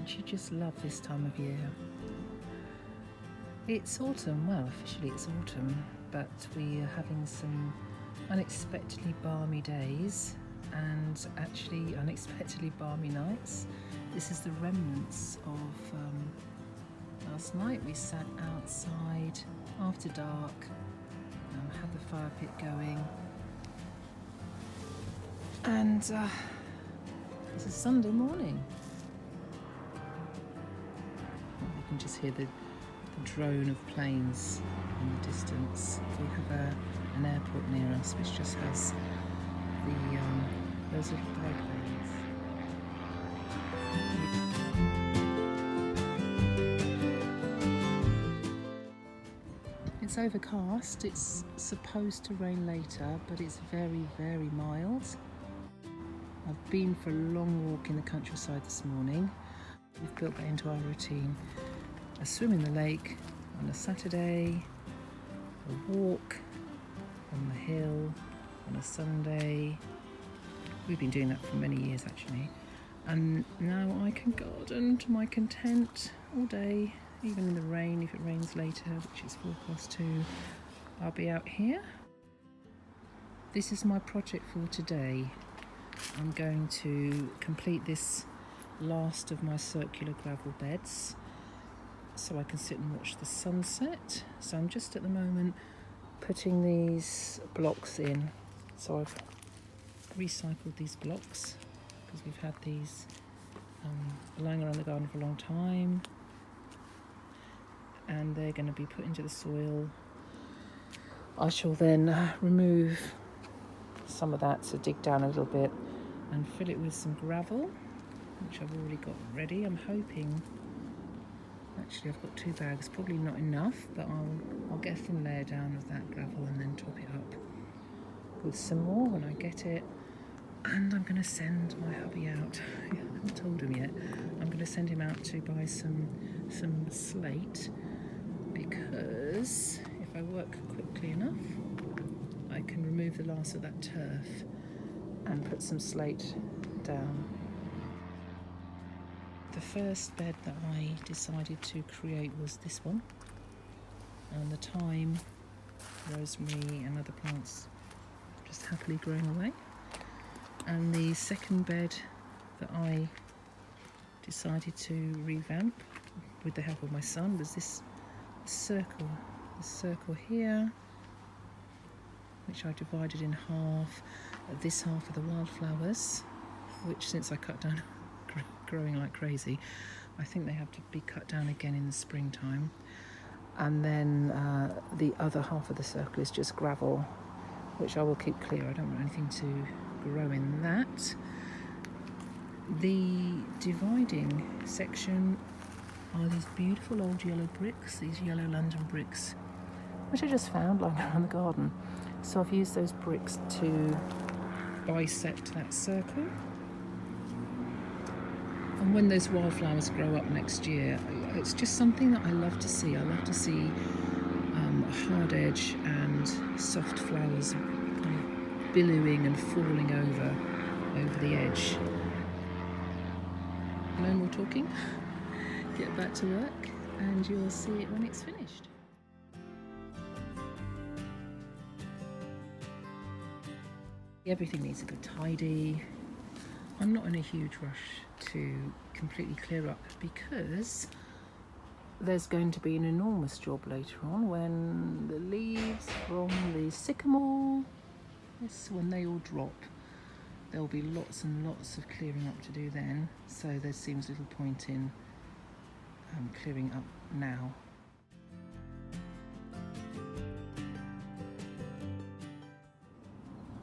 Don't you just love this time of year? It's autumn, well, officially it's autumn, but we are having some unexpectedly balmy days and actually unexpectedly balmy nights. This is the remnants of last night. We sat outside after dark, had the fire pit going, and it's a Sunday morning. You can just hear the drone of planes in the distance. We have an airport near us which just has those little biplanes. It's overcast. It's supposed to rain later, but it's very, very mild. I've been for a long walk in the countryside this morning. We've built that into our routine. A swim in the lake on a Saturday, a walk on the hill on a Sunday. We've been doing that for many years actually. And now I can garden to my content all day, even in the rain. If it rains later, which is forecast to, I'll be out here. This is my project for today. I'm going to complete this last of my circular gravel beds so I can sit and watch the sunset. So I'm just at the moment putting these blocks in. So I've recycled these blocks because we've had these lying around the garden for a long time, and they're going to be put into the soil. I shall then remove some of that, so dig down a little bit and fill it with some gravel, which I've already got ready. I'm hoping, actually I've got 2 bags, probably not enough, but I'll get a thin layer down of that gravel and then top it up with some more when I get it. And I'm going to send my hubby out. I haven't told him yet. I'm going to send him out to buy some slate, because if I work quickly enough, I can remove the last of that turf and put some slate down. The first bed that I decided to create was this one, and the thyme, rosemary and other plants just happily growing away. And the second bed that I decided to revamp with the help of my son was this circle here, which I divided in half. This half of the wildflowers, which since I cut down growing like crazy, I think they have to be cut down again in the springtime. And then the other half of the circle is just gravel, which I will keep clear. I don't want anything to grow in that. The dividing section are these beautiful old yellow bricks, these yellow London bricks, which I just found lying around the garden. So I've used those bricks to bisect that circle. And when those wildflowers grow up next year, it's just something that I love to see. I love to see hard edge and soft flowers kind of billowing and falling over the edge. No more talking. Get back to work and you'll see it when it's finished. Everything needs a good tidy. I'm not in a huge rush to completely clear up, because there's going to be an enormous job later on when the leaves from the sycamore, when they all drop. There'll be lots and lots of clearing up to do then, so there seems little point in clearing up now.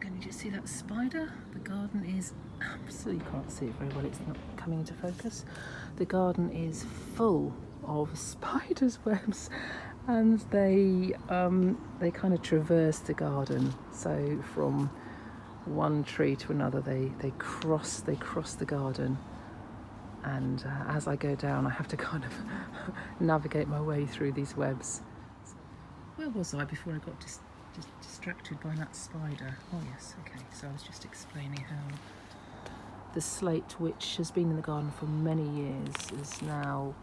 Can you just see that spider? The garden is absolutely, you can't see it very well, it's not coming into focus. The garden is full of spiders' webs, and they kind of traverse the garden. So from one tree to another, they cross the garden, and as I go down I have to kind of navigate my way through these webs. Where was I before I got distracted by that spider? Oh yes, okay, so I was just explaining the slate, which has been in the garden for many years, is now,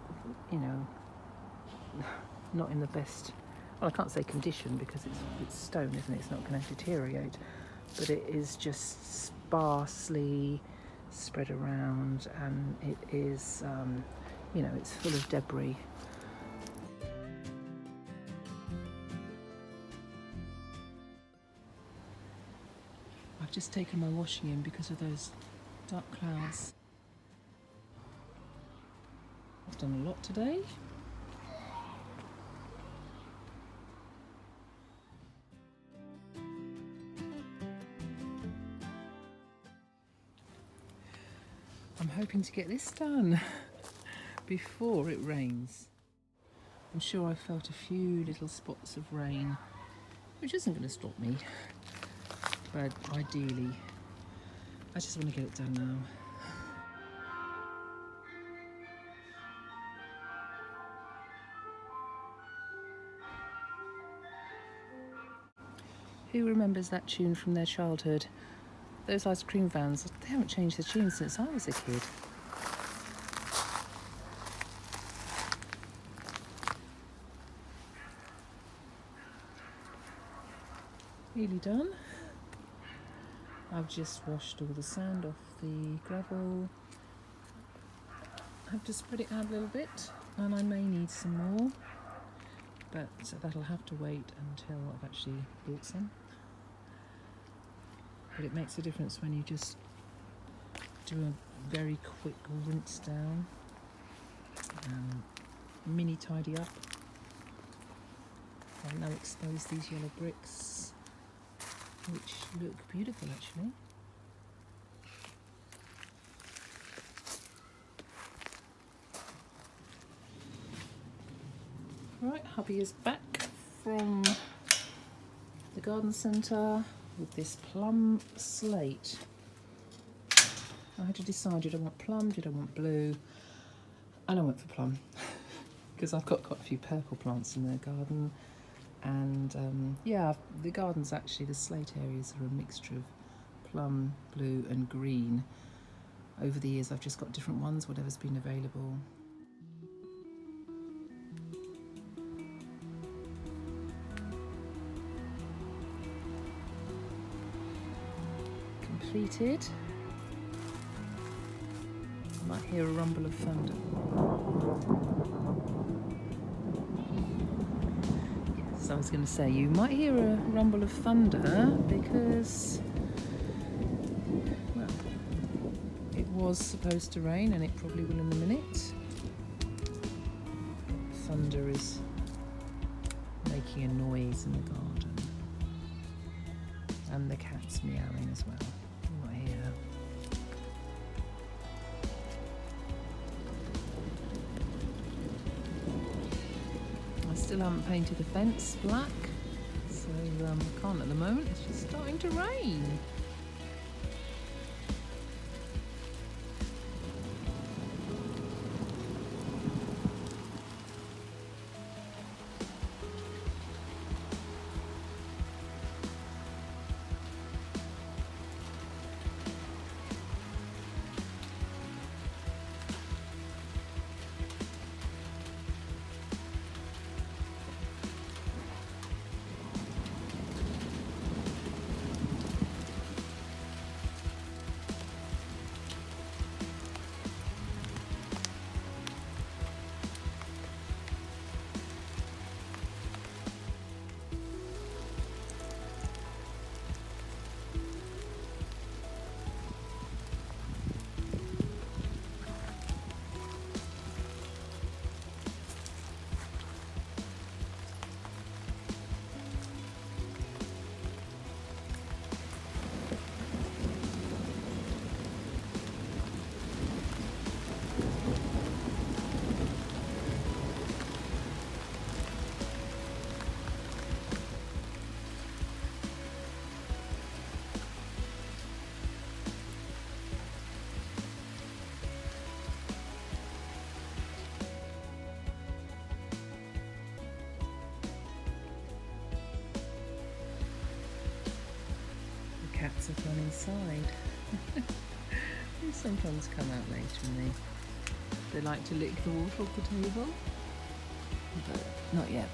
you know, not in the best, well, I can't say condition because it's stone, isn't it? It's not going to deteriorate, but it is just sparsely spread around, and it is, you know, it's full of debris. I've just taken my washing in because of those dark clouds. I've done a lot today. I'm hoping to get this done before it rains. I'm sure I felt a few little spots of rain, which isn't going to stop me, but ideally I just want to get it done now. Who remembers that tune from their childhood? Those ice cream vans, they haven't changed the tune since I was a kid. Nearly done. I've just washed all the sand off the gravel. I have to spread it out a little bit, and I may need some more, but that'll have to wait until I've actually bought some. But it makes a difference when you just do a very quick rinse down and mini tidy up. I'll now expose these yellow bricks, which look beautiful actually. Right, hubby is back from the garden centre with this plum slate. I had to decide, did I want plum, did I want blue? And I went for plum because I've got quite a few purple plants in the garden. And yeah, the gardens actually, the slate areas are a mixture of plum, blue and green. Over the years I've just got different ones, whatever's been available. Completed. I might hear a rumble of thunder. Yes, I was going to say, you might hear a rumble of thunder because, well, it was supposed to rain and it probably will in a minute. Thunder is making a noise in the garden, and the cat's meowing as well. You might hear her. I still haven't painted the fence black, so I can't at the moment. It's just starting to rain. Cats have gone inside. They sometimes come out later and they like to lick the water off the table, but not yet.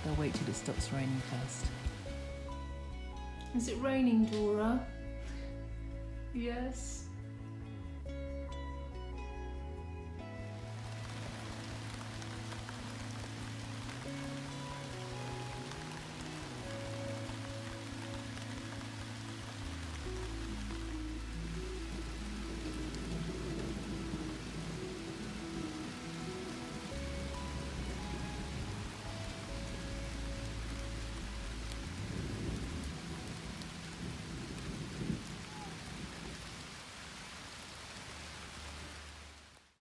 They'll wait till it stops raining first. Is it raining, Dora? Yes.